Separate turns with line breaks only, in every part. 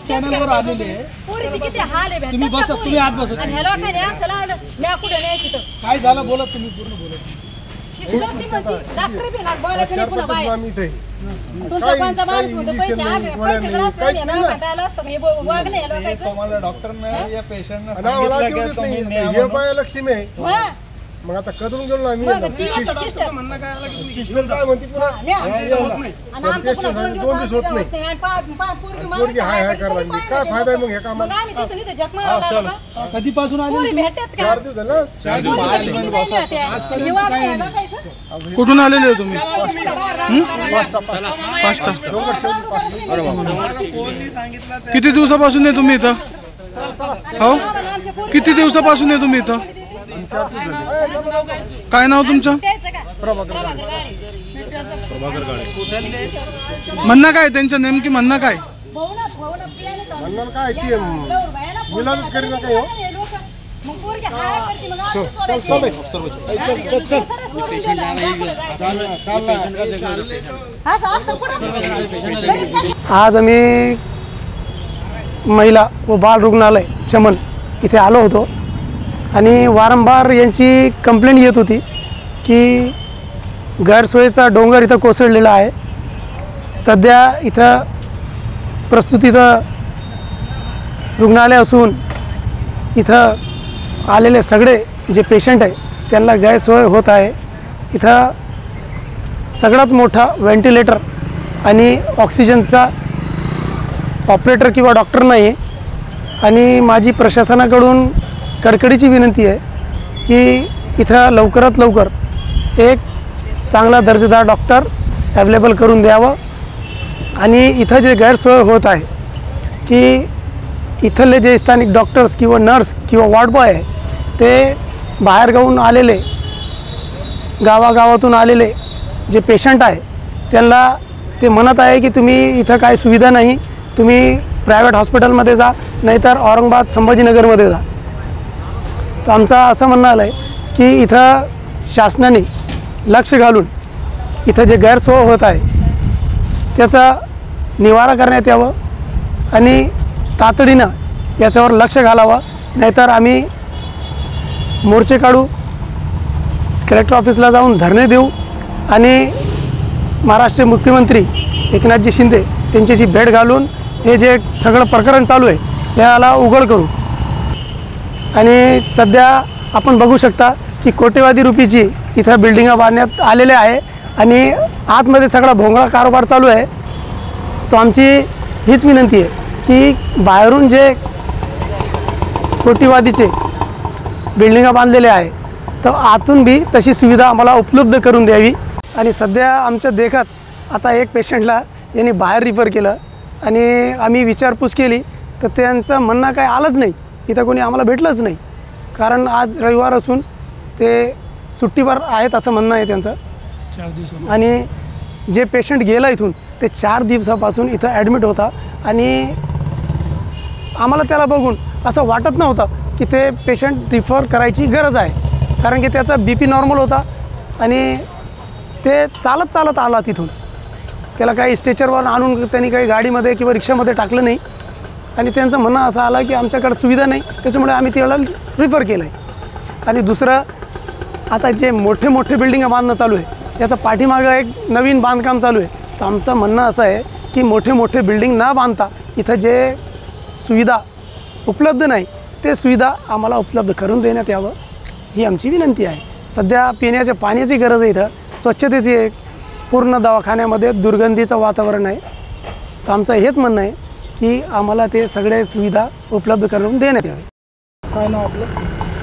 चॅनलवर आलेले
पोरीचे किती हाल आहे.
तुम्ही बसा, तुम्ही आत बसा.
आणि ह्याला काय नाही असं लावलं मी कुठे नाही तिथं.
काय झालं बोला, तुम्ही पूर्ण बोला.
शिस्तर ती म्हणती डॉक्टर बी नाही बोलायचं नाही पुन्हा बाहेर. तुमचा कोणचा माणूस म्हणतो पैसे आले पैसे तर असतं मी नाव काढायला असतं मी वागणं या लोकांचं.
तुम्हाला डॉक्टरने या पेशंटना
लक्ष्मी आहे मग आता कदरून गेलो आम्ही
म्हणणं काय आलं की
सिस्टर काय म्हणते पुन्हा दोन दिवस होत नाही पोरगी हाय हाय करायला लागली. काय फायदा आहे मग ह्या कामाला?
कधीपासून आले?
4 दिवस झालं.
4 दिवस.
कुठून आलेले तुम्ही? किती दिवसापासून आहे तुम्ही इथं? हो, किती दिवसापासून आहे तुम्ही इथं? काय नाव तुमचं? म्हणणं काय त्यांचं, नेमकी म्हणणं काय?
म्हणणं काय ते मुलाच करी नका हो.
आज आम्ही महिला व बाल रुग्णालय चमन इथे आलो होतो आणि वारंवार यांची कंप्लेंट येत होती की गैरसोयीचा डोंगर इथं कोसळलेला आहे. सध्या इथं प्रस्तुत इथं रुग्णालय असून इथं आलेले सगळे जे पेशंट आहे त्यांना गैरसोय होत आहे. इथं सगळ्यात मोठा व्हेंटिलेटर आणि ऑक्सिजनचा ऑपरेटर किंवा डॉक्टर नाही आहे. आणि माझी प्रशासनाकडून कडकडीची विनंती आहे की इथं लवकरात लवकर एक चांगला दर्जेदार डॉक्टर अवेलेबल करून द्यावं. आणि इथं जे गैरसोय होत आहे की इथले जे स्थानिक डॉक्टर्स किंवा नर्स किंवा वॉर्ड बॉय आहे ते बाहेरगावून आलेले, गावागावातून आलेले जे पेशंट आहे त्यांना ते म्हणत आहे की तुम्ही इथं काय सुविधा नाही, तुम्ही प्रायव्हेट हॉस्पिटलमध्ये जा, नाहीतर औरंगाबाद संभाजीनगरमध्ये जा. तर आमचं असं म्हणणं आलं आहे की इथं शासनाने लक्ष घालून इथं जे गैरसोय होत आहे त्याचा निवारा करण्यात यावं आणि तातडीनं याच्यावर लक्ष घालावं. नाहीतर आम्ही मोर्चे काढू, कलेक्टर ऑफिसला जाऊन धरणे देऊ आणि महाराष्ट्र मुख्यमंत्री एकनाथजी शिंदे त्यांच्याशी भेट घालून हे जे सगळं प्रकरण चालू आहे याला उघड करू. आणि सध्या आपण बघू शकता की कोट्यवधी रुपयाची इथं बिल्डिंगा बांधण्यात आलेल्या आहे आणि आतमध्ये सगळा भोंगळा कारोबार चालू आहे. तो आमची हीच विनंती आहे की बाहेरून जे कोटीवादीचे बिल्डिंगा बांधलेले आहे तर आतून बी तशी सुविधा आम्हाला उपलब्ध करून द्यावी. आणि सध्या आमच्या देखात आता एक पेशंटला यांनी बाहेर रिफर केलं आणि आम्ही विचारपूस केली तर त्यांचं म्हणणं काय आलंच नाही, इथं कोणी आम्हाला भेटलंच नाही. कारण आज रविवार असून ते सुट्टीवर आहेत असं म्हणणं आहे त्यांचं.
4 दिवस.
आणि जे पेशंट गेला इथून ते 4 दिवसापासून इथं ॲडमिट होता आणि आम्हाला त्याला बघून असं वाटत नव्हतं की ते पेशंट रिफर करायची गरज आहे. कारण की त्याचा BP नॉर्मल होता आणि ते चालत चालत आला तिथून. त्याला काही स्ट्रेचरवर आणून त्यांनी काही गाडीमध्ये किंवा रिक्षामध्ये टाकलं नाही. आणि त्यांचं म्हणणं असं आलं की आमच्याकडे सुविधा नाही, त्याच्यामुळे आम्ही त्याला रिफर केलं आहे. आणि दुसरं, आता जे मोठे मोठे बिल्डिंग बांधणं चालू आहे त्याचं पाठीमागं एक नवीन बांधकाम चालू आहे. तर आमचं म्हणणं असं आहे की मोठे मोठे बिल्डिंग न बांधता इथं जे सुविधा उपलब्ध नाही ते सुविधा आम्हाला उपलब्ध करून देण्यात यावं ही आमची विनंती आहे. सध्या पिण्याच्या पाण्याची गरज आहे, इथं स्वच्छतेची एक पूर्ण दवाखान्यामध्ये दुर्गंधीचं वातावरण आहे. तर आमचं हेच म्हणणं आहे की आम्हाला ते सगळे सुविधा उपलब्ध करून देण्यात यावे.
काय नाव आपलं?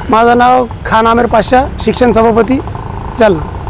माझं नाव खान आमिर पाशा, शिक्षण सभापती, जालना.